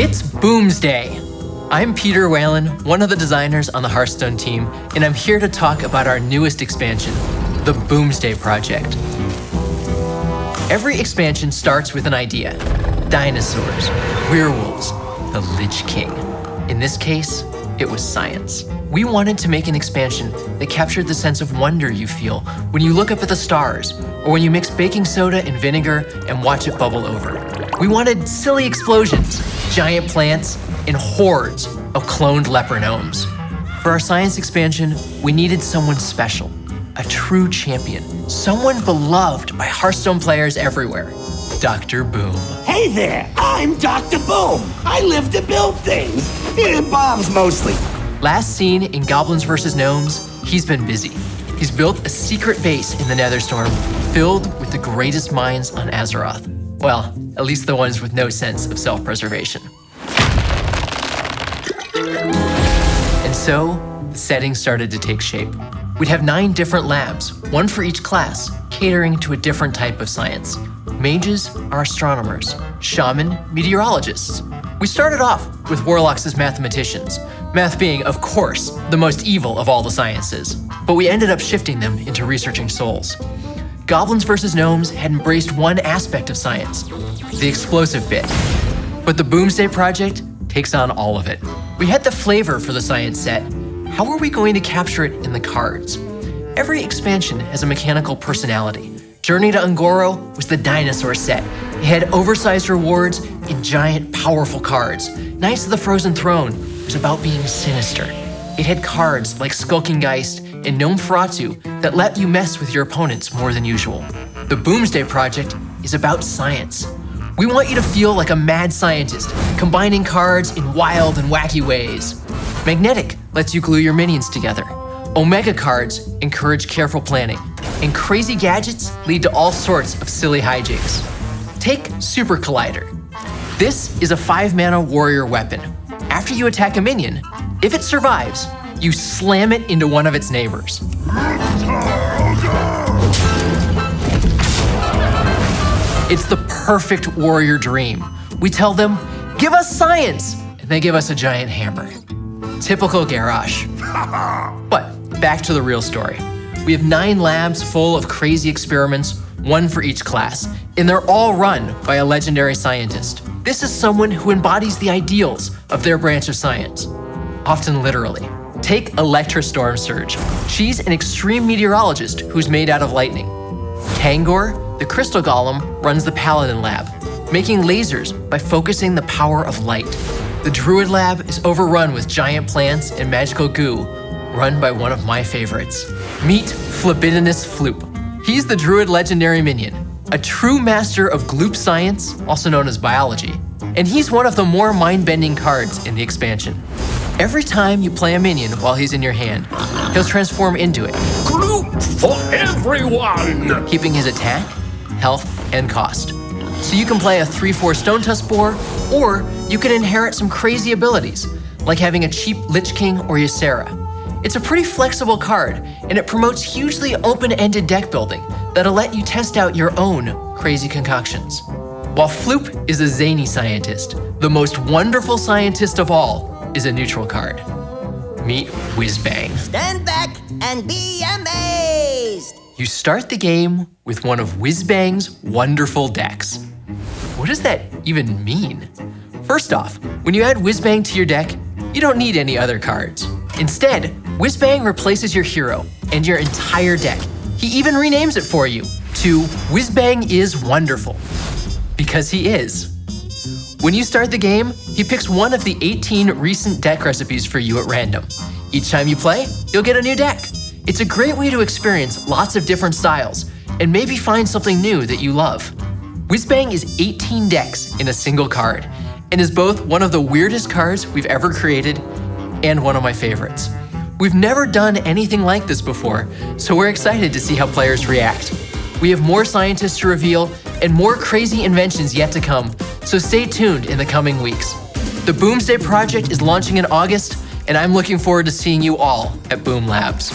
It's Boomsday! I'm Peter Whalen, one of the designers on the Hearthstone team, and I'm here to talk about our newest expansion, the Boomsday Project. Every expansion starts with an idea. Dinosaurs, werewolves, the Lich King. In this case, it was science. We wanted to make an expansion that captured the sense of wonder you feel when you look up at the stars, or when you mix baking soda and vinegar and watch it bubble over. We wanted silly explosions, giant plants, and hordes of cloned leper gnomes. For our science expansion, we needed someone special, a true champion, someone beloved by Hearthstone players everywhere. Dr. Boom. Hey there, I'm Dr. Boom. I live to build things. Bombs mostly. Last seen in Goblins vs. Gnomes, he's been busy. He's built a secret base in the Netherstorm filled with the greatest minds on Azeroth. Well, at least the ones with no sense of self-preservation. And so, the setting started to take shape. We'd have 9 different labs, one for each class, catering to a different type of science. Mages are astronomers, shaman, meteorologists. We started off with warlocks as mathematicians, math being, of course, the most evil of all the sciences. But we ended up shifting them into researching souls. Goblins vs. Gnomes had embraced one aspect of science, the explosive bit. But the Boomsday Project takes on all of it. We had the flavor for the science set. How were we going to capture it in the cards? Every expansion has a mechanical personality. Journey to Ungoro was the dinosaur set. It had oversized rewards and giant, powerful cards. Knights of the Frozen Throne was about being sinister. It had cards like Skulking Geist and Gnome Feratu that let you mess with your opponents more than usual. The Boomsday Project is about science. We want you to feel like a mad scientist, combining cards in wild and wacky ways. Magnetic lets you glue your minions together. Omega cards encourage careful planning. And crazy gadgets lead to all sorts of silly hijinks. Take Super Collider. This is a 5-mana warrior weapon. After you attack a minion, if it survives, you slam it into one of its neighbors. It's the perfect warrior dream. We tell them, give us science, and they give us a giant hammer. Typical Garrosh. But back to the real story. We have 9 labs full of crazy experiments, one for each class, and they're all run by a legendary scientist. This is someone who embodies the ideals of their branch of science, often literally. Take Electra Storm Surge. She's an extreme meteorologist who's made out of lightning. Kangor, the Crystal Golem, runs the Paladin Lab, making lasers by focusing the power of light. The Druid Lab is overrun with giant plants and magical goo, run by one of my favorites. Meet Phlebidinous Floop. He's the Druid legendary minion, a true master of gloop science, also known as biology, and he's one of the more mind-bending cards in the expansion. Every time you play a minion while he's in your hand, he'll transform into it. Gloop for everyone! Keeping his attack, health, and cost. So you can play a 3/4 Stone Tusk Boar, or you can inherit some crazy abilities, like having a cheap Lich King or Ysera. It's a pretty flexible card, and it promotes hugely open-ended deck building that'll let you test out your own crazy concoctions. While Floop is a zany scientist, the most wonderful scientist of all is a neutral card. Meet Whizbang. Stand back and be amazed! You start the game with one of Whizbang's wonderful decks. What does that even mean? First off, when you add Whizbang to your deck, you don't need any other cards. Instead, Whizbang replaces your hero and your entire deck. He even renames it for you to Whizbang is Wonderful. Because he is. When you start the game, he picks one of the 18 recent deck recipes for you at random. Each time you play, you'll get a new deck. It's a great way to experience lots of different styles and maybe find something new that you love. Whizbang is 18 decks in a single card and is both one of the weirdest cards we've ever created and one of my favorites. We've never done anything like this before, so we're excited to see how players react. We have more scientists to reveal and more crazy inventions yet to come, so stay tuned in the coming weeks. The Boomsday Project is launching in August, and I'm looking forward to seeing you all at Boom Labs.